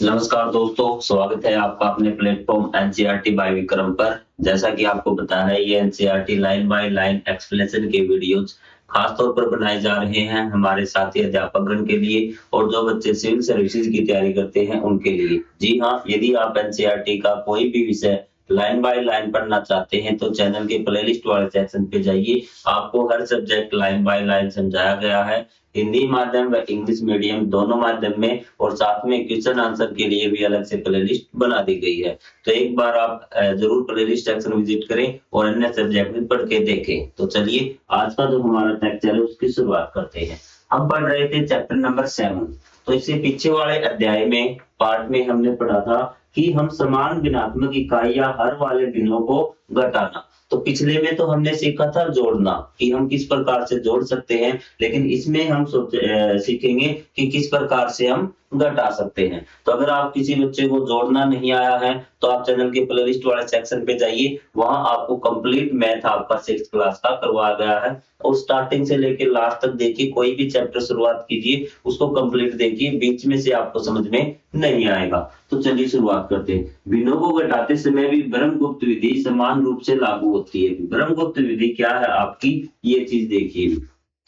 नमस्कार दोस्तों, स्वागत है आपका अपने प्लेटफॉर्म एनसीईआरटी बाय विक्रम पर। जैसा कि आपको पता है, ये NCERT line by line explanation के वीडियोस खास तौर पर बनाए जा रहे हैं हमारे साथी अध्यापकगण के लिए और जो बच्चे सिविल सर्विसेज की तैयारी करते हैं उनके लिए। जी हाँ, यदि आप एनसीईआरटी का कोई भी विषय लाइन बाय लाइन पढ़ना चाहते हैं तो चैनल के प्लेलिस्ट वाले सेक्शन पे जाइए। आपको हर सब्जेक्ट लाइन बाय लाइन समझाया गया है, हिंदी माध्यम व इंग्लिश मीडियम दोनों माध्यम में, और साथ में क्वेश्चन आंसर के लिए भी अलग से प्लेलिस्ट बना दी गई है। तो एक बार आप जरूर प्लेलिस्ट सेक्शन विजिट करें और अन्य सब्जेक्ट भी पढ़ के देखें। तो चलिए आज का जो हमारा लेक्चर है उसकी शुरुआत करते हैं। हम पढ़ रहे थे चैप्टर नंबर 7। तो इससे पीछे वाले अध्याय में पार्ट में हमने पढ़ा था कि हम समान भिन्नात्मक इकाइयां हर वाले भिन्नों को घटाना। तो पिछले में तो हमने सीखा था जोड़ना, कि हम किस प्रकार से जोड़ सकते हैं, लेकिन इसमें हम सीखेंगे कि किस प्रकार से हम घटा सकते हैं। तो अगर आप किसी बच्चे को जोड़ना नहीं आया है तो आप चैनल के प्लेलिस्ट वाले सेक्शन पे जाइए, वहां आपको कंप्लीट मैथ आपका 6th क्लास का करवाया गया है और स्टार्टिंग से लेकर लास्ट तक देखिए, कोई भी चैप्टर शुरुआत कीजिए उसको कंप्लीट देखिए, बीच में से आपको समझ में नहीं आएगा। तो चलिए शुरुआत करते हैं। भिन्नों को घटाते समय भी ब्रह्मगुप्त विधि समान रूप से लागू होती है। ब्रह्मगुप्त विधि क्या है आपकी, ये चीज देखिए।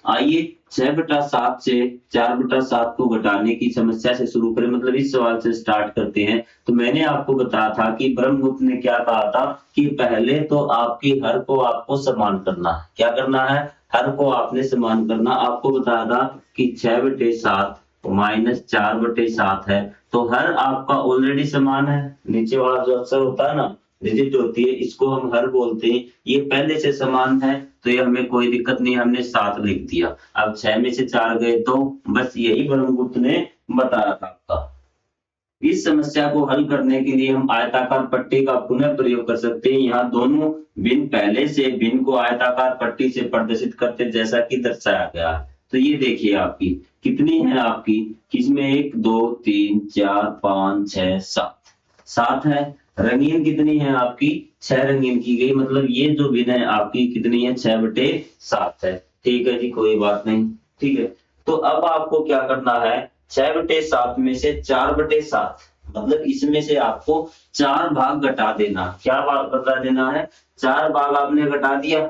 आइए 6/7 से 4/7 को घटाने की समस्या से शुरू करें, मतलब इस सवाल से स्टार्ट करते हैं। तो मैंने आपको बताया था कि ब्रह्मगुप्त ने क्या कहा था कि पहले तो आपकी हर को आपको समान करना है। क्या करना है, हर को आपने समान करना। आपको बताया था कि 6/7 -4/7 है, तो हर आपका ऑलरेडी समान है। नीचे वाला जो अक्षर होता है ना, डिजिट होती है, इसको हम हर बोलते हैं, ये पहले से समान है तो ये हमें कोई दिक्कत नहीं, हमने 7 लिख दिया। अब 6 में से 4 गए तो बस यही ब्रह्मगुप्त ने बताया था आपका। इस समस्या को हल करने के लिए हम आयताकार पट्टी का पुनः प्रयोग कर सकते हैं। यहाँ दोनों भिन्न पहले से भिन्न को आयताकार पट्टी से प्रदर्शित करते जैसा कि दर्शाया गया है। तो ये देखिए आपकी कितनी है, आपकी किसमें 1 2 3 4 5 6 7 है। रंगीन कितनी है आपकी, 6 रंगीन की गई, मतलब ये जो भिन्न है आपकी कितनी है, 6/7 है। ठीक है जी, कोई बात नहीं। ठीक है, तो अब आपको क्या करना है, 6/7 में से 4/7, मतलब इसमें से आपको 4 भाग घटा देना। क्या भाग घटा देना है, 4 भाग आपने घटा दिया।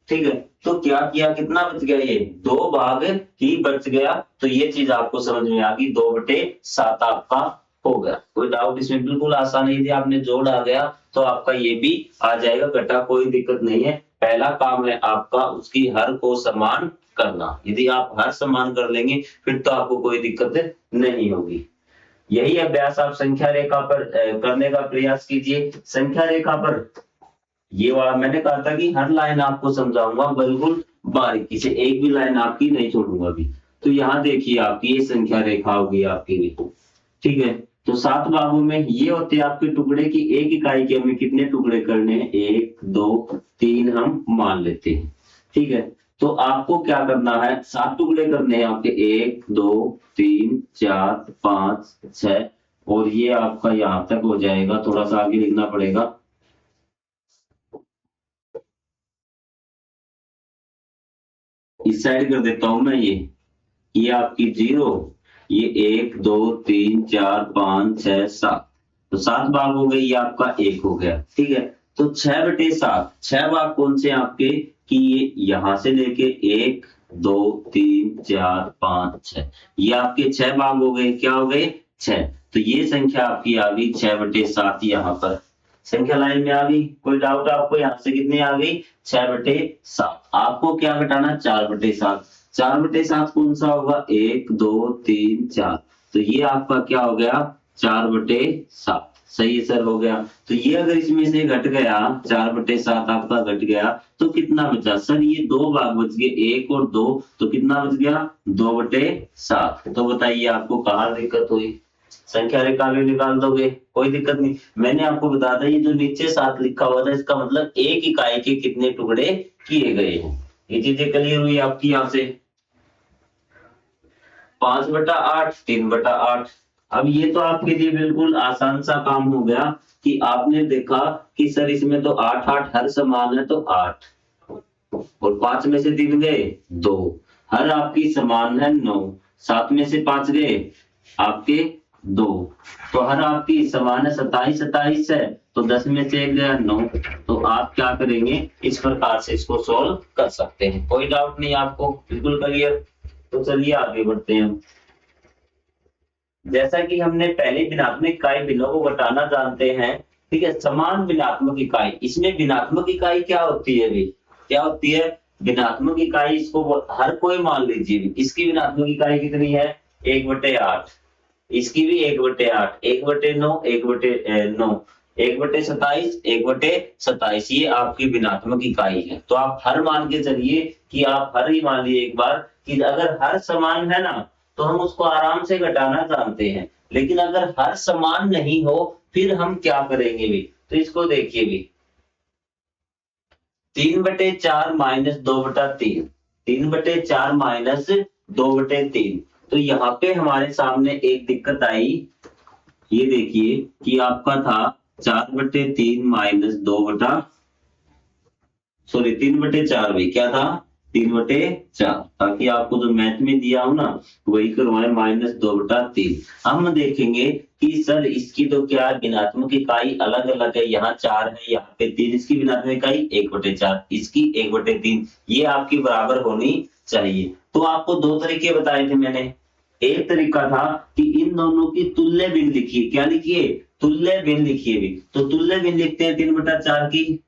ठीक है, तो क्या किया, कितना बच गया, ये 2 भाग ही बच गया। तो ये चीज आपको समझ में आ गई, 2/7 आपका हो गया। कोई डाउट इसमें, बिल्कुल आसान है। यदि आपने जोड़ आ गया तो आपका ये भी आ जाएगा, घटा कोई दिक्कत नहीं है। पहला काम है आपका उसकी हर को समान करना। यदि आप हर समान कर लेंगे फिर तो आपको कोई दिक्कत नहीं होगी। यही अभ्यास आप संख्या रेखा पर करने का प्रयास कीजिए। संख्या रेखा पर ये वाला मैंने कहा था कि हर लाइन आपको समझाऊंगा बिल्कुल बारीकी से, एक भी लाइन आपकी नहीं छोड़ूंगा अभी। तो यहाँ देखिए आपकी ये संख्या रेखा होगी आपकी भी। ठीक है, तो 7 भागों में ये होते हैं आपके टुकड़े की, एक इकाई के हमें कितने टुकड़े करने हैं, 1 2 3 हम मान लेते हैं। ठीक है, तो आपको क्या करना है, 7 टुकड़े करने हैं आपके, 1 2 3 4 5 6, और ये आपका यहाँ तक हो जाएगा। थोड़ा सा आगे लिखना पड़ेगा, इस साइड कर देता हूं मैं। ये आपकी 0, ये 1 2 3 4 5 6 7, तो 7 भाग हो गए, ये आपका 1 हो गया। ठीक है, तो 6/7, 6 भाग कौन से आपके, कि ये यहां से लेके 1 2 3 4 5 6, ये आपके 6 भाग हो गए। क्या हो गए, 6। तो ये संख्या आपकी आ गई 6/7 यहाँ पर। संख्या लाइन में आ गई, कोई डाउट आपको, यहाँ से कितनी आ गई, 6/7। आपको क्या घटाना, 4/7। 4/7 कौन सा होगा, 1 2 3 4, तो ये आपका क्या हो गया, 4/7। सही है सर, हो गया। तो ये अगर इसमें से घट गया, 4/7 आपका घट गया, तो कितना बचा सर, ये 2 भाग बच गए, 1 और 2, तो कितना बच गया, 2/7। तो बताइए आपको कहाँ दिक्कत हुई, संख्या रेखा भी निकाल दोगे, कोई दिक्कत नहीं। मैंने आपको बताया था ये जो नीचे 7 लिखा हुआ था, इसका मतलब एक इकाई के कितने टुकड़े किए गए हैं। ये चीजें क्लियर हुई आपकी यहाँ से। 5/8 3/8। अब ये तो आपके लिए बिल्कुल आसान सा काम हो गया कि आपने देखा कि सर इसमें तो 8 8 हर समान है, तो 8, और 5 में से 3 गए 2, हर आपकी समान है 9, 7 में से 5 गए आपके 2। तो हर आपकी समान है, 27 27 है, तो 10 में से 1 गया 9। तो आप क्या करेंगे, इस प्रकार से इसको सॉल्व कर सकते हैं। कोई डाउट नहीं आपको, बिल्कुल क्लियर। तो चलिए आगे बढ़ते हैं। जैसा कि हमने पहले भिन्नात्मक इकाई भिन्नों को घटाना जानते हैं, ठीक है। समान भिन्नात्मक इकाई, इसमें भिन्नात्मक इकाई क्या होती है भी, क्या होती है भिन्नात्मक इकाई, इसको हर कोई मान लीजिए। इसकी भिन्नात्मक इकाई कितनी है, 1/8। इसकी भी 1/8, 1/9, 1/9, 1/27, 1/27, ये आपकी भिन्नात्मक इकाई है। तो आप हर मान के चलिए कि आप हर ही मान लिए एक बार कि अगर हर समान है ना तो हम उसको आराम से घटाना जानते हैं, लेकिन अगर हर समान नहीं हो फिर हम क्या करेंगे भी। तो इसको देखिए भी, 3/4 माइनस 2/3, 3/4 माइनस 2/3। तो यहाँ पे हमारे सामने एक दिक्कत आई, ये देखिए कि आपका था 4/3 माइनस 3/4 भी क्या था, 3/4, ताकि आपको जो मैथ में दिया हो ना वही करवाए, माइनस 2/3। हम देखेंगे कि सर इसकी तो क्या भिन्नात्मक इकाई अलग अलग है, यहाँ 4 है, यहाँ पे 3, इसकी भिन्नात्मक इकाई 1/4, इसकी 1/3, ये आपकी बराबर होनी चाहिए। तो आपको दो तरीके बताए थे मैंने। एक तरीका था कि इन दोनों की तुल्य भिन्न लिखिए, क्या लिखिए, तुल्य भिन्न लिखिए भी। तो तुल्य भिन्न लिखते हैं 3/4 की,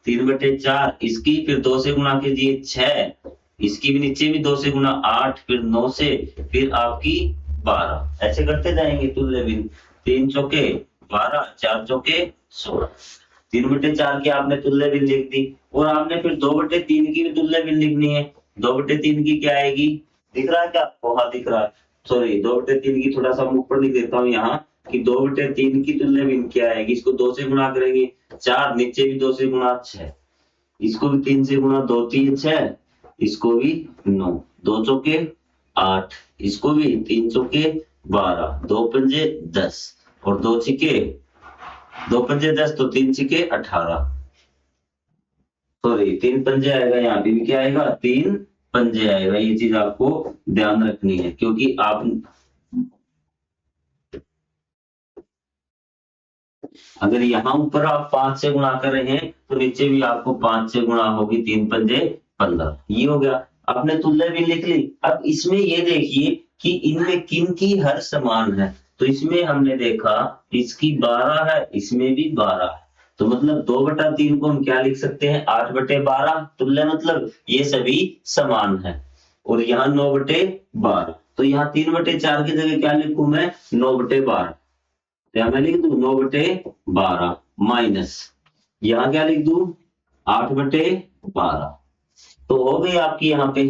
3/4, इसकी फिर 2 से गुणा कीजिए 6, इसकी भी नीचे भी 2 से गुणा 8, फिर 9 से, फिर आपकी 12, ऐसे करते जाएंगे तुल्य भिन्न। 3 चौके 12, 4 चौके 16। 3/4 की आपने तुल्य भिन्न लिख दी, और आपने फिर 2/3 की भी तुल्य भिन्न लिखनी है। 2/3 की क्या आएगी, दिख रहा है क्या आपको, हाँ दिख रहा है। सॉरी, 2/3 की थोड़ा सा ऊपर लिख देता हूँ यहाँ कि 2/3 की तुल्य भिन्न क्या आएगी, इसको 2 से गुणा करेंगे 4, नीचे भी 2 से गुणा 6, इसको भी 3 से गुणा, 2 3 6, इसको भी 9, 2 चौके 8, इसको भी 3 चौके 12, 2 पंजे 10, और 2 छिके 2 पंजे 10, तो 3 छिके 18। सॉरी, 3 पंजे आएगा, यहाँ पे भी क्या आएगा, 3 पंजे आएगा। ये चीज आपको ध्यान रखनी है, क्योंकि आप अगर यहाँ ऊपर आप 5 से गुणा कर रहे हैं तो नीचे भी आपको 5 से गुणा होगी, 3 पंजे 15, ये हो गया। आपने तुल्य भी लिख ली। अब इसमें ये देखिए कि इनमें किन की हर समान है। तो इसमें हमने देखा इसकी 12 है, इसमें भी 12 है, तो मतलब 2/3 को हम क्या लिख सकते हैं, 8/12। तुल्य मतलब ये सभी समान है। और यहाँ 9/12, तो यहाँ 3/4 की जगह क्या लिखूं मैं, 9/12। या मैं लिख दू 9/12 माइनस, यहाँ क्या लिख दू 8/12। तो हो गई आपकी यहाँ पे।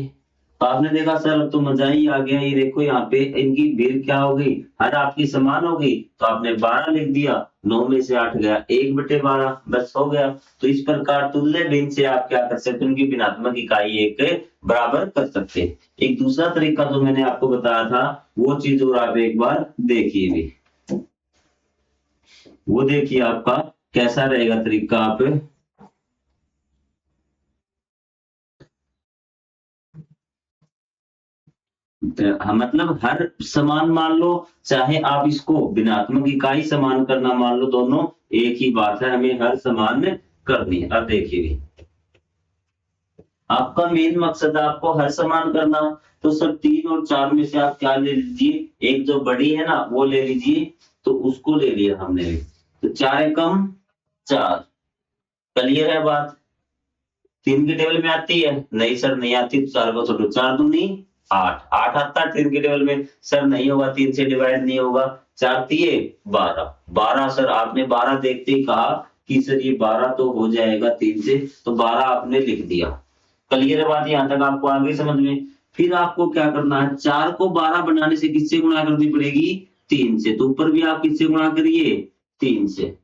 तो आपने देखा सर अब तो मजा ही आ गया। ये देखो यहाँ पे इनकी भिन्न क्या हो गई, हर आपकी समान हो गई, तो आपने 12 लिख दिया, 9 में से 8 गया, 1/12, बस हो गया। तो इस प्रकार तुल्य भिन्न से आप क्या कर सकते हैं, उनकी भिन्नात्मक इकाई एक बराबर कर सकते हैं। एक दूसरा तरीका जो मैंने आपको बताया था वो चीज और आप एक बार देखिए भी, वो देखिए आपका कैसा रहेगा तरीका। आप मतलब हर समान मान लो, चाहे आप इसको भिन्नात्मक इकाई समान करना मान लो, दोनों एक ही बात है, हमें हर समान करनी है। अब देखिए भी, आपका मेन मकसद है आपको हर समान करना। तो सर 3 और 4 में से आप क्या ले लीजिए, एक जो बड़ी है ना वो ले लीजिए, तो उसको ले लिया हमने। तो 4 एकम 4, क्लियर है बात। 3 की टेबल में आती है, नहीं सर नहीं आती, तो 4 को छोड़ो, 4 दूनी 8, 8 आता है 3 की टेबल में, सर नहीं होगा, 3 से डिवाइड नहीं होगा। 4 तिये 12, 12 सर आपने 12 देखते ही कहा कि सर ये 12 तो हो जाएगा 3 से, तो 12 आपने लिख दिया। क्लियर है बात, यहाँ तक आपको आ गई समझ में। फिर आपको क्या करना है, 4 को 12 बनाने से किससे गुणा करनी पड़ेगी, 3 से। तो ऊपर भी आप किससे गुणा करिए, 3 से।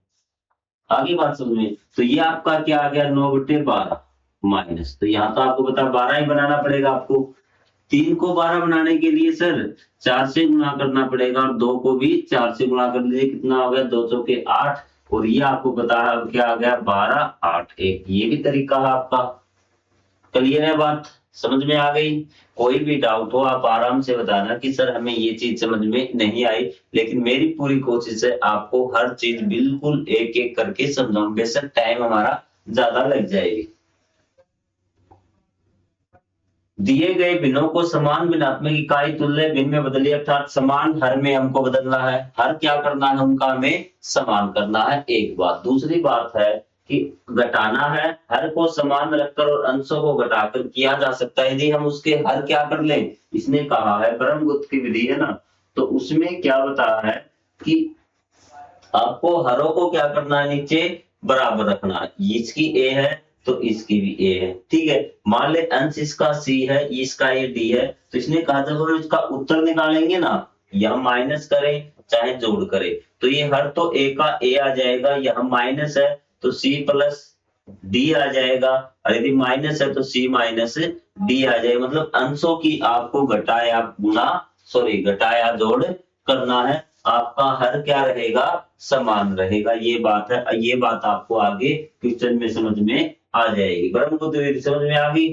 आगे बात समझ में। तो ये आपका क्या आ गया, 9/12 माइनस, तो यहाँ तो आपको पता 12 ही बनाना पड़ेगा आपको। 3 को 12 बनाने के लिए सर 4 से गुणा करना पड़ेगा, और 2 को भी 4 से गुणा कर लीजिए, कितना हो गया, 2 चौके 8, और ये आपको पता है क्या आ गया, 12 8 1। ये भी तरीका है आपका। क्लियर है बात। समझ में आ गई? कोई भी डाउट हो आप आराम से बताना कि सर हमें ये चीज समझ में नहीं आई, लेकिन मेरी पूरी कोशिश है आपको हर चीज बिल्कुल एक एक करके समझाऊं, बेशक टाइम हमारा ज्यादा लग जाएगी। दिए गए भिन्नों को समान भिन्नात्मक इकाई तुल्य भिन्न में बदलिए, अर्थात समान हर में हमको बदलना है। हर क्या करना है उनका, हमें समान करना है, एक बात। दूसरी बात है कि घटाना है, हर को समान रखकर और अंशों को घटाकर किया जा सकता है यदि हम उसके हर क्या कर लें। इसने कहा है ब्रह्मगुप्त की विधि है ना, तो उसमें क्या बताया है कि आपको हरों को क्या करना है, नीचे बराबर रखना है। इसकी ए है तो इसकी भी ए है, ठीक है। मान ले अंश इसका सी है, इसका ये डी है, तो इसने कहा जब हम इसका उत्तर निकालेंगे ना, या माइनस करें चाहे जोड़ करें, तो ये हर तो ए का ए आ जाएगा, यहाँ माइनस है तो सी प्लस डी आ जाएगा, और यदि माइनस है तो सी माइनस डी आ जाएगा। मतलब अंशों की आपको घटाया गुणा घटाया जोड़ करना है, आपका हर क्या रहेगा, समान रहेगा। ये बात है, ये बात आपको आगे क्वेश्चन में समझ में आ जाएगी। ब्रह्मगुप्त विधि समझ में आ गई।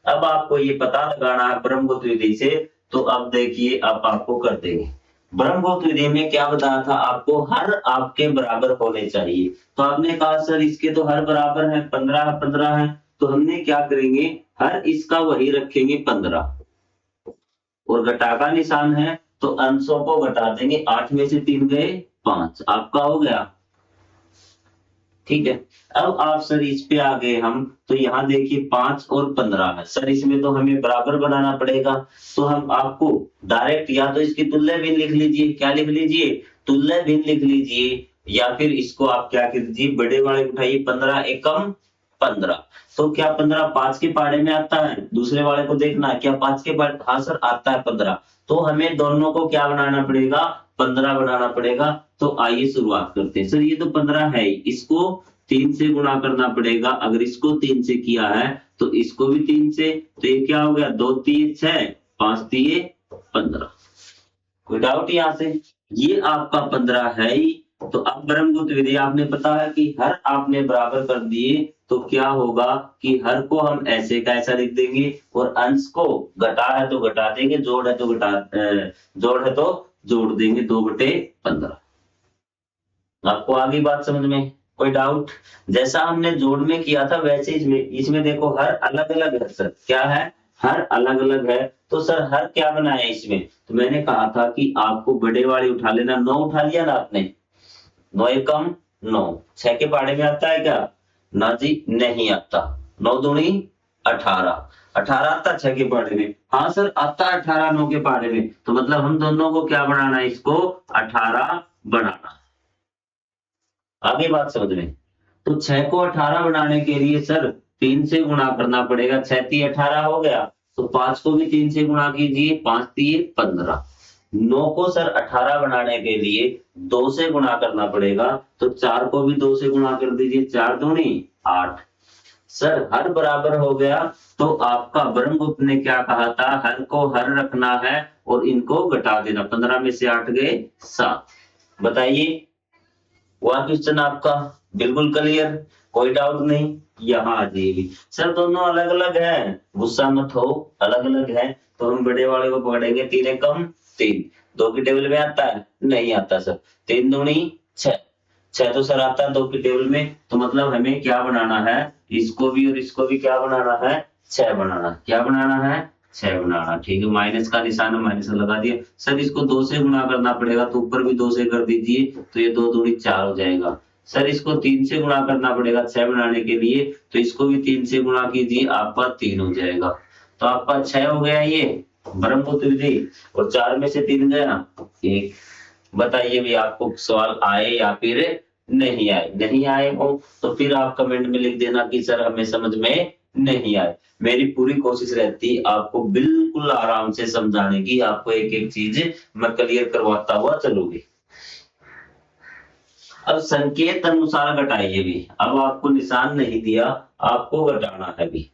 अब आपको ये पता लगाना है ब्रह्मगुप्त विधि से, तो अब देखिए अब आपको कर देंगे। ब्रह्मगुप्त विधि में क्या बताया था आपको, हर आपके बराबर होने चाहिए। तो आपने कहा सर इसके तो हर बराबर है, 15 है, तो हमने क्या करेंगे, हर इसका वही रखेंगे 15, और घटा का निशान है तो अंशों को घटा देंगे, 8 में से 3 गए 5, आपका हो गया, ठीक है। अब आप सर इस पे आ गए हम, तो यहाँ देखिए 5 और 15 है सर, इसमें तो हमें बराबर बनाना पड़ेगा। तो हम आपको डायरेक्ट या तो इसकी तुल्य भिन्न लिख लीजिए, क्या लिख लीजिए, तुल्य भिन्न लिख लीजिए, या फिर इसको आप क्या कीजिए, बड़े वाले उठाइए, 15 एकम 15। तो क्या 15 5 के पहाड़े में आता है, दूसरे वाले को देखना है क्या 5 के पहाड़े, हाँ सर आता है 15। तो हमें दोनों को क्या बनाना पड़ेगा, 15 बनाना पड़ेगा। तो आइए शुरुआत करते हैं। सर ये तो 15 है, इसको 3 से गुणा करना पड़ेगा। अगर इसको 3 से किया है तो इसको भी 3 से, तो ये क्या हो गया, 2 3 6, 5 3 15। कोई डाउट यहाँ से? ये आपका 15 है ही। तो अब ब्रह्मगुप्त विधि आपने पता है कि हर आपने बराबर कर दिए, तो क्या होगा कि हर को हम ऐसे का ऐसा लिख देंगे, और अंश को घटा है तो घटा देंगे, जोड़ है तो जोड़ है तो जोड़ देंगे, 2/15। आपको आगे बात समझ में? कोई डाउट? जैसा हमने जोड़ में किया था वैसे इसमें देखो हर अलग अलग है सर, क्या है, हर अलग अलग है। तो सर हर क्या बनाया इसमें, तो मैंने कहा था कि आपको बड़े वाली उठा लेना, 9 उठा लिया ना आपने, 9 एकम 9, 6 के पहाड़े में आता है क्या, ना जी नहीं आता, 9 दूनी 18, 18 आता 6 के पहाड़े में, हाँ सर आता 18 9 के पहाड़े में। तो मतलब हम दोनों को क्या बनाना है, इसको 18 बनाना। आगे बात समझ में? तो 6 को 18 बनाने के लिए सर 3 से गुणा करना पड़ेगा, 6 3 18 हो गया, तो 5 को भी 3 से गुणा कीजिए, 5 3 15। 9 को सर 18 बनाने के लिए 2 से गुणा करना पड़ेगा, तो 4 को भी 2 से गुणा कर दीजिए, 4 दूनी 8। सर हर बराबर हो गया, तो आपका ब्रह्मगुप्त ने क्या कहा था, हर को हर रखना है और इनको घटा देना, 15 में से 8 गए 7। बताइए हुआ क्वेश्चन आपका बिल्कुल क्लियर, कोई डाउट नहीं? यहाँ आ जाइए। सर दोनों अलग अलग है, गुस्सा मत हो, अलग अलग है, तो हम बड़े वाले को पकड़ेंगे, 3 एकम 3, 2 की टेबल में आता है, नहीं आता सर, 3 दूनी 6, 6 तो सर आता है 2 की टेबल में, तो मतलब हमें क्या बनाना है, इसको भी और इसको भी क्या बनाना है, 6 बनाना, क्या बनाना है, 6 बनाना, ठीक है। माइनस का निशान है, माइनस लगा दिया। सर इसको 2 से गुणा करना पड़ेगा, तो ऊपर भी 2 से कर दीजिए, तो ये 2 दूनी 4 हो जाएगा। सर इसको 3 से गुणा करना पड़ेगा 6 बनाने के लिए, तो इसको भी 3 से गुणा कीजिए, आपका 3 हो जाएगा। तो आपका 6 हो गया ये ब्रह्मगुप्त विधि, और 4 में से 3 गया 1। बताइए भी आपको सवाल आए या फिर नहीं आए? नहीं आए हो तो फिर आप कमेंट में लिख देना कि सर हमें समझ में नहीं आए। मेरी पूरी कोशिश रहती आपको बिल्कुल आराम से समझाने की, आपको एक एक चीज मैं क्लियर करवाता हुआ चलूंगी। अब संकेत अनुसार घटाइए भी, अब आपको निशान नहीं दिया, आपको घटाना है भी,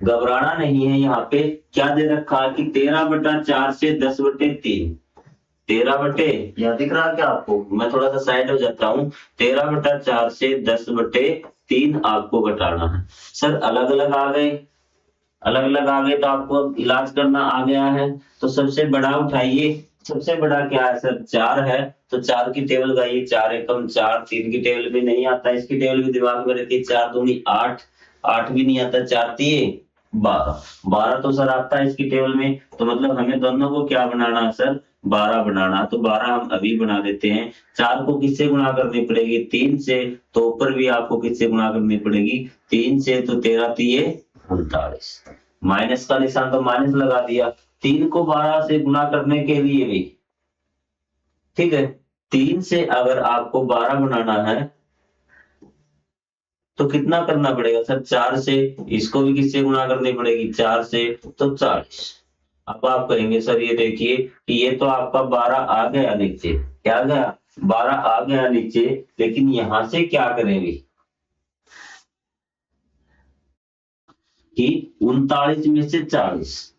घबराना नहीं है। यहाँ पे क्या दे रखा है कि 13/4 से 10/3, 13 यहाँ दिख रहा है क्या आपको, मैं थोड़ा सा साइड हो जाता हूँ, 13/4 से 10/3 आपको घटाना है। सर अलग अलग आ गए, अलग अलग आ गए तो आपको अब इलाज करना आ गया है। तो सबसे बड़ा उठाइए, सबसे बड़ा क्या है सर, 4 है, तो 4 की टेबल लगाइए, 4 एकम 4, 3 की टेबल भी नहीं आता, इसकी टेबल भी दिमाग में रहती है, 4 दूनी 8, 8 भी नहीं आता, 4 तिये 12, 12 तो सर आता है इसकी टेबल में, तो मतलब हमें दोनों को क्या बनाना है सर, 12 बनाना। तो 12 हम अभी बना देते हैं। 4 को किससे गुणा करनी पड़ेगी, 3 से, तो ऊपर भी आपको किससे गुणा करनी पड़ेगी, 3 से, तो 13 तिये 39, माइनस का निशान तो माइनस लगा दिया। 3 को 12 से गुणा करने के लिए भी, ठीक है, 3 से अगर आपको 12 बनाना है तो कितना करना पड़ेगा सर, 4 से, इसको भी किससे गुणा करनी पड़ेगी, 4 से, तो 40। अब आप कहेंगे सर ये देखिए कि ये तो आपका 12 आ गया नीचे, क्या आ गया, 12 आ गया नीचे, लेकिन यहां से क्या करेंगे कि 39 में से 40,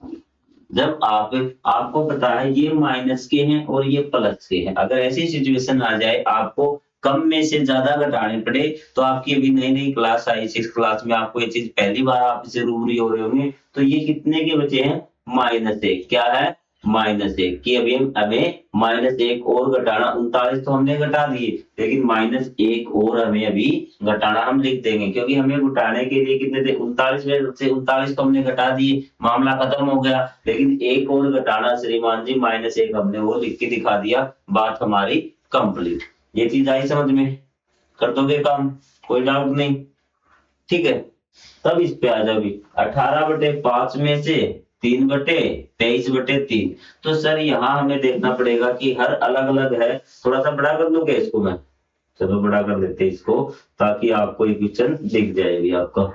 जब आपको पता है ये माइनस के हैं और ये प्लस के हैं, अगर ऐसी सिचुएशन आ जाए आपको कम में से ज्यादा घटाने पड़े, तो आपकी अभी नई नई क्लास आई, 6 क्लास में आपको ये चीज पहली बार आप इसे रूबरू हो रहे होंगे, तो ये कितने के बचे हैं, -1, क्या है, -1, कि अभी हमें -1 और घटाना, 39 तो हमने घटा दिए, लेकिन -1 और हमें अभी घटाना, हम लिख देंगे, क्योंकि हमें घटाने के लिए कितने थे, 39 में से 39 तो हमने घटा दिए, मामला खत्म हो गया, लेकिन एक और घटाना श्रीमान जी, -1 हमने वो लिख के दिखा दिया, बात हमारी कंप्लीट। ये चीज आई समझ में, कर दोगे काम, कोई डाउट नहीं, ठीक है। तब इस पे आ जाओ, 18/5 में से 3/23/3, तो सर यहाँ हमें देखना पड़ेगा कि हर अलग अलग है, थोड़ा सा बड़ा कर दूंगा इसको मैं, चलो बड़ा कर देते हैं इसको, ताकि आपको इक्वेशन दिख जाएगी आपका।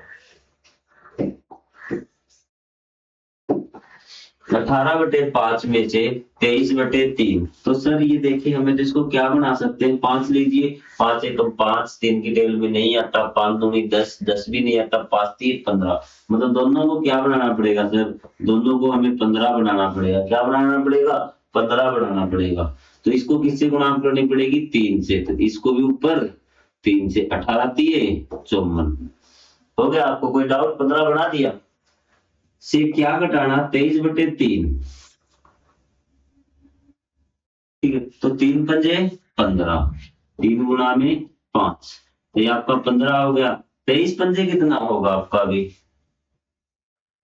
18/5 में से 23/3, तो सर ये देखिए हमें तो इसको क्या बना सकते हैं, 5 लीजिए, 5 एकम 5, 3 की टेबल में नहीं आता, 5 दूनी 10, 10 भी नहीं आता, 5 3 15, मतलब दोनों को क्या बनाना पड़ेगा सर, दोनों को हमें 15 बनाना पड़ेगा, क्या बनाना पड़ेगा, 15 बनाना पड़ेगा। तो इसको किससे गुणा करनी पड़ेगी, 3 से, तो इसको भी ऊपर 3 से, 18 तिये 54, हो गया, आपको कोई डाउट, 15 बना दिया। से क्या घटाना, 23/3, ठीक है, तो 3 पंजे 15, 3 गुना में 5, तो ये आपका 15 हो गया। 23 पंजे कितना होगा आपका, अभी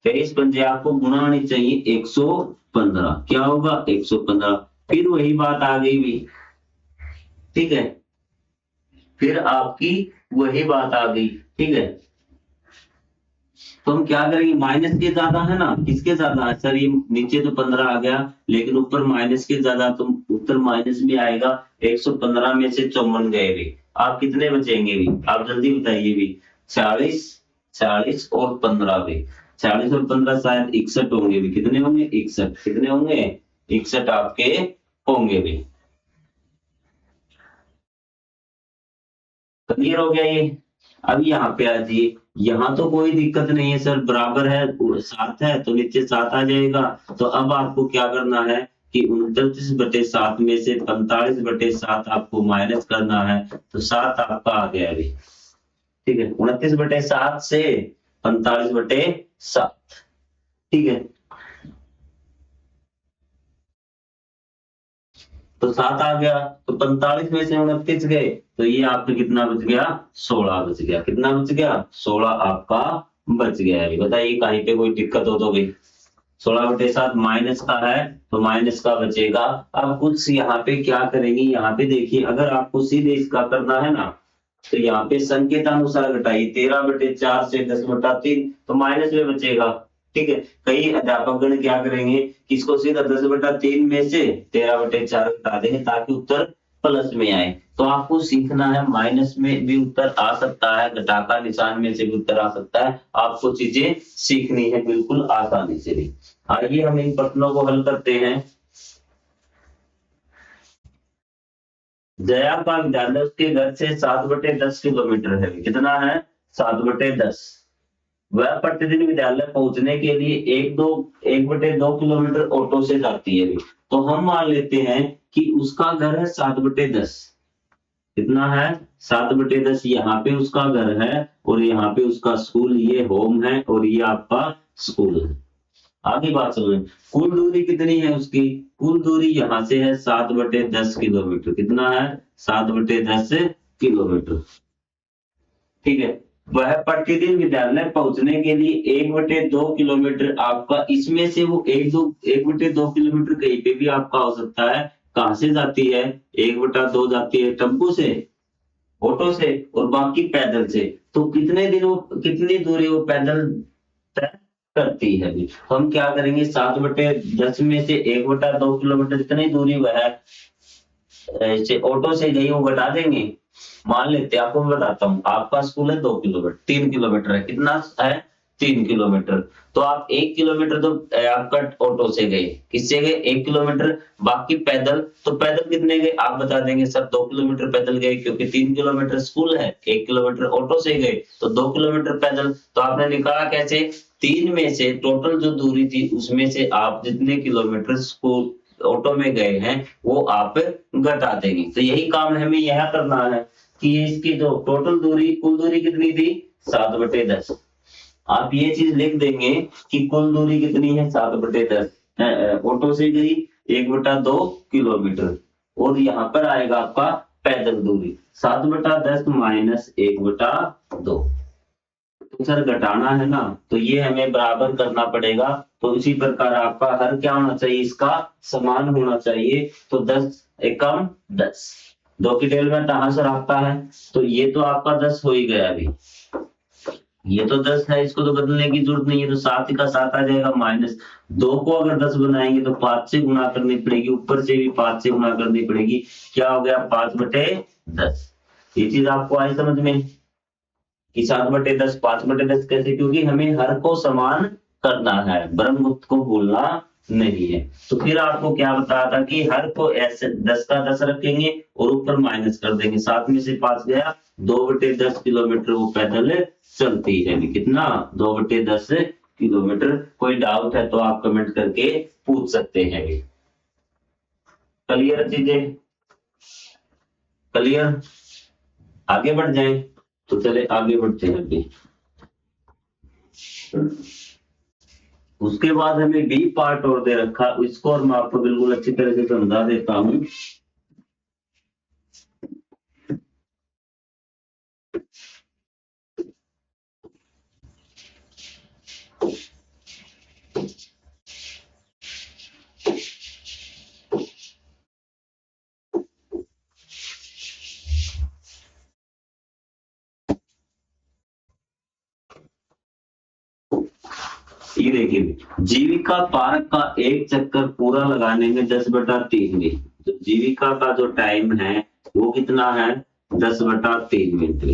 23 पंजे आपको गुना आनी चाहिए 115, क्या होगा 115, फिर वही बात आ गई भी, ठीक है, फिर आपकी वही बात आ गई, ठीक है। तो हम क्या करेंगे, माइनस के ज्यादा है ना, किसके ज्यादा है सर, ये नीचे तो 15 आ गया, लेकिन ऊपर माइनस के ज्यादा, तो उत्तर माइनस में आएगा, 115 में से 54 गए भी, आप कितने बचेंगे भी, आप जल्दी बताइए भी, 40, 40 और 15 भी, 40 और 15 शायद 61 होंगे भी, कितने होंगे 61, कितने होंगे 61 आपके होंगे भी। क्लियर हो गया ये। अब यहाँ पे आ जाइए, यहाँ तो कोई दिक्कत नहीं है सर, बराबर है, 7 है तो नीचे 7 आ जाएगा। तो अब आपको क्या करना है कि 29/7 में से 45/7 आपको माइनस करना है, तो 7 आपका आ गया अभी, ठीक है, 29/7 से 45/7, ठीक है, तो 7 आ गया, तो 45 में से 29 गए, तो ये आपका कितना बच गया, 16 बच गया, कितना बच गया, 16 आपका बच गया है। बताइए कहीं पे कोई दिक्कत हो तो भाई, 16/7 माइनस का है, तो माइनस का बचेगा। अब कुछ यहाँ पे क्या करेंगे, यहाँ पे देखिए, अगर आपको सीधे इसका करना है ना, तो यहाँ पे संकेतानुसार घटाइए, 13/4 से 10/3, तो माइनस में बचेगा, ठीक है। कई अध्यापकगण क्या करेंगे कि इसको सीधा 10/3 में से 13/4 घटा देंगे, ताकि उत्तर प्लस में आए। तो आपको सीखना है, माइनस में भी उत्तर आ सकता है, घटाकर निशान में से भी उत्तर आ सकता है, आपको चीजें सीखनी है बिल्कुल आसानी से भी। आइए हम इन प्रश्नों को हल करते हैं। जया का विद्यालय उसके घर से 7/10 किलोमीटर है, कितना है 7/10, वह प्रतिदिन विद्यालय पहुंचने के लिए 1/2 किलोमीटर ऑटो से जाती है। तो हम मान लेते हैं कि उसका घर है 7/10, कितना है 7/10, यहाँ पे उसका घर है और यहाँ पे उसका स्कूल, ये होम है और ये आपका स्कूल है। आगे बात समझ, कुल दूरी कितनी है उसकी, कुल दूरी यहाँ से है 7/10 किलोमीटर। कितना है? 7/10 किलोमीटर। ठीक है। वह प्रतिदिन विद्यालय पहुंचने के लिए 1/2 किलोमीटर आपका, इसमें से वो 1/2 किलोमीटर कहीं पे भी आपका हो सकता है। कहां से जाती है? 1/2 जाती है टेम्पो से, ऑटो से, और बाकी पैदल से। तो कितनी दूरी वो पैदल तय करती है अभी। तो हम क्या करेंगे, 7/10 में से 1/2 किलोमीटर जितनी दूरी वह ऐसे ऑटो से गई वो घटा देंगे। मान लेते हैं, आपको मैं बताता हूँ, आपका स्कूल है 2 किलोमीटर, 3 किलोमीटर है। कितना है? 3 किलोमीटर। तो आप 1 किलोमीटर तो आपका ऑटो से गए, किससे गए? 1 किलोमीटर। बाकी पैदल, तो पैदल कितने गए आप बता देंगे सर? 2 किलोमीटर पैदल गए, क्योंकि 3 किलोमीटर स्कूल है, 1 किलोमीटर ऑटो से गए, तो 2 किलोमीटर पैदल। तो आपने निकाला कैसे? 3 में से टोटल जो दूरी थी उसमें से आप जितने किलोमीटर स्कूल ऑटो में गए हैं वो आप घटा देंगे। तो यही काम हमें यहाँ करना है कि इसकी जो टोटल दूरी, कुल दूरी कितनी थी? 7/10। आप ये चीज लिख देंगे कि कुल दूरी कितनी है? 7/10। ऑटो से गई 1/2 किलोमीटर, और यहाँ पर आएगा आपका पैदल दूरी 7/10 माइनस 1/2। तो सर घटाना है ना, तो ये हमें बराबर करना पड़ेगा। तो इसी प्रकार आपका हर क्या होना चाहिए? इसका समान होना चाहिए। तो 10 एकम 10, 2 की टेबल में कहां सर आता है? तो ये तो आपका 10 हो ही गया अभी, ये तो 10 है, इसको तो बदलने की जरूरत नहीं है। तो 7 का 7 आ जाएगा, माइनस 2 को अगर 10 बनाएंगे तो 5 से गुणा करनी पड़ेगी, ऊपर से भी 5 से गुणा करनी पड़ेगी। क्या हो गया? 5/10। ये चीज आपको आई समझ में कि 7/10 5/10 कैसे? क्योंकि हमें हर को समान करना है, ब्रह्मगुप्त को भूलना नहीं है। तो फिर आपको क्या बताया था कि हर को ऐसे 10 का 10 रखेंगे और ऊपर माइनस कर देंगे। 7 में से 5 गया, 2/10 किलोमीटर वो पैदल चलती है। कितना? 2/10 किलोमीटर। कोई डाउट है तो आप कमेंट करके पूछ सकते हैं। क्लियर चीजें? क्लियर? आगे बढ़ जाएं। तो चले आगे बढ़ते हैं अभी। उसके बाद हमें बी पार्ट और दे रखा, इसको और मैं आपको बिल्कुल अच्छी तरह से समझा देता हूं। ये देखिए, जीविका पार्क का एक चक्कर पूरा लगाने में 10/3 मिनट। तो जीविका का जो टाइम है वो कितना है? 10/3 मिनट।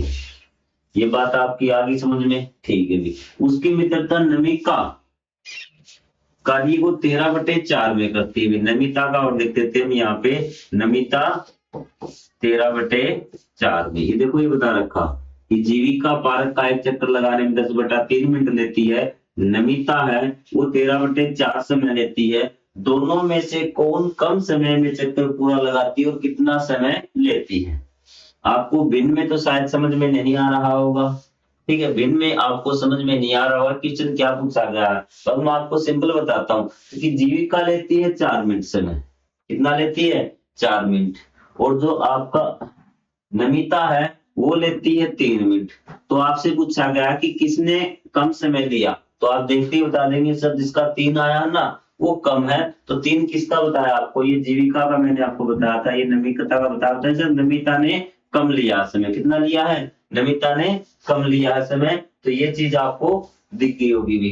ये बात आपकी आ गई समझ में? ठीक है जी। उसकी मित्रता नमिका कार्य को 13/4 में करती हुई, नमिता का और देख देते हैं हम यहाँ पे, नमिता 13/4 में। ये देखो, ये बता रखा कि जीविका पार्क का एक चक्कर लगाने में 10/3 मिनट लेती है, नमिता है वो 13/4 समय लेती है। दोनों में से कौन कम समय में चक्कर पूरा लगाती है और कितना समय लेती है? आपको भिन्न में तो शायद समझ में नहीं आ रहा होगा। ठीक है, भिन्न में आपको समझ में नहीं आ रहा होगा क्वेश्चन क्या पूछा गया है। अब मैं आपको सिंपल बताता हूँ कि जीविका लेती है 4 मिनट समय। कितना लेती है? 4 मिनट। और जो आपका नमिता है वो लेती है 3 मिनट। तो आपसे पूछा गया कि किसने कम समय लिया? तो आप देखते ही बता देंगे सर, जिसका 3 आया ना वो कम है। तो 3 किसका बताया आपको? ये जीविका का मैंने आपको बताया था, ये नमिता का बताया था। जब नमिता ने कम लिया समय, कितना लिया है? नमिता ने कम लिया है समय। तो ये चीज आपको दिख गई होगी भी।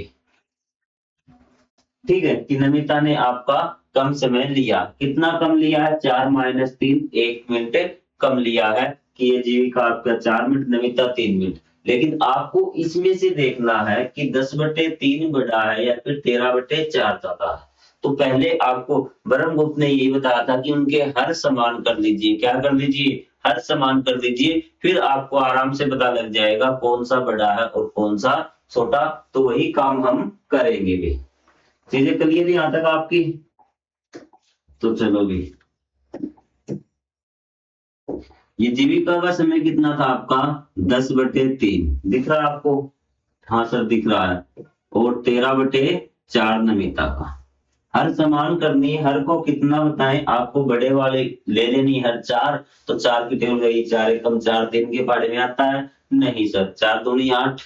ठीक है, कि नमिता ने आपका कम समय लिया। कितना कम लिया है? 4 - 3, 1 मिनट कम लिया है। कि ये जीविका आपका 4 मिनट, नमिता 3 मिनट। लेकिन आपको इसमें से देखना है कि 10/3 बड़ा है या फिर 13/4 ज्यादा है। तो पहले आपको ब्रह्मगुप्त ने यही बताया था कि उनके हर समान कर लीजिए। क्या कर लीजिए? हर समान कर लीजिए। फिर आपको आराम से पता लग जाएगा कौन सा बड़ा है और कौन सा छोटा। तो वही काम हम करेंगे भी। चीजें क्लियर नहीं आता तक आपकी? तो चलो भी, ये जीविका का समय कितना था आपका? 10/3 दिख रहा है आपको? हाँ सर दिख रहा है। और 13/4 नमिता का। हर समान करनी है, हर को कितना बताएं आपको, बड़े वाले ले लेनी हर 4, तो 4 की टेबल गई, 4 एकम 4 3 के पहाड़े में आता है नहीं सर, 4 दूनी 8,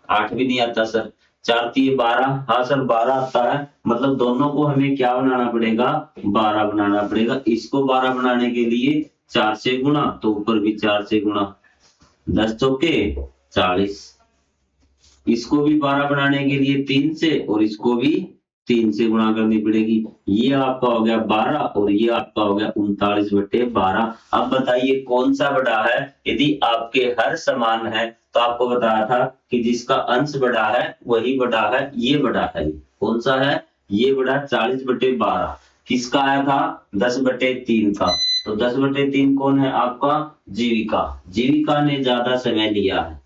8 भी नहीं आता सर, 4 3 12, हाँ सर 12 आता है, मतलब दोनों को हमें क्या बनाना पड़ेगा, 12 बनाना पड़ेगा। इसको 12 बनाने के लिए 4 से गुणा, तो ऊपर भी 4 से गुणा, 10 चौके 40, इसको भी 12 बनाने के लिए 3 से, और इसको भी 3 से गुणा करनी पड़ेगी। ये आपका हो गया 12 और ये आपका हो गया 39/12। अब बताइए कौन सा बड़ा है। यदि आपके हर समान है तो आपको बताया था कि जिसका अंश बड़ा है वही बड़ा है, ये बड़ा है, कौन सा है, ये बड़ा 40/12। किसका आया था, 10/3 का, तो 10/3 कौन है आपका, जीविका। जीविका ने ज्यादा समय लिया है,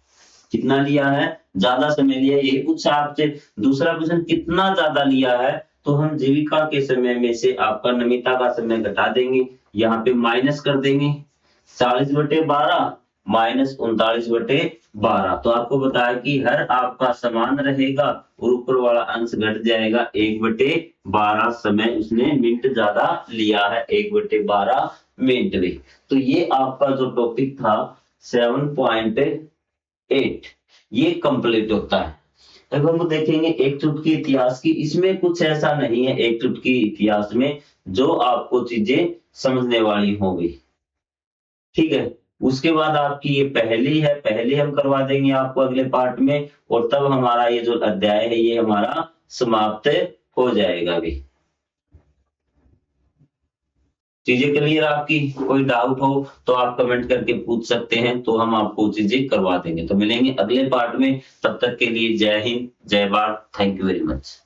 कितना लिया है, ज्यादा समय लिया, यही पूछा आपसे। दूसरा क्वेश्चन कितना ज्यादा लिया है, तो हम जीविका के समय में से आपका नमिता का समय घटा देंगे, यहाँ पे माइनस कर देंगे, 40/12 माइनस 39/12। तो आपको बताया कि हर आपका समान रहेगा और ऊपर वाला अंश घट जाएगा, 1/12 समय उसने मिनट ज्यादा लिया है, 1/12 मिनट में। तो ये आपका जो टॉपिक था 7.8 ये कंप्लीट होता है। अब हम देखेंगे एक चुटकी इतिहास की, इसमें कुछ ऐसा नहीं है एक चुटकी इतिहास में जो आपको चीजें समझने वाली होंगी, ठीक है। उसके बाद आपकी ये पहली है, पहले हम करवा देंगे आपको अगले पार्ट में, और तब हमारा ये जो अध्याय है ये हमारा समाप्त हो जाएगा। भी चीजें क्लियर आपकी, कोई डाउट हो तो आप कमेंट करके पूछ सकते हैं, तो हम आपको चीजें करवा देंगे। तो मिलेंगे अगले पार्ट में, तब तक के लिए जय हिंद, जय Bharat, thank you very much.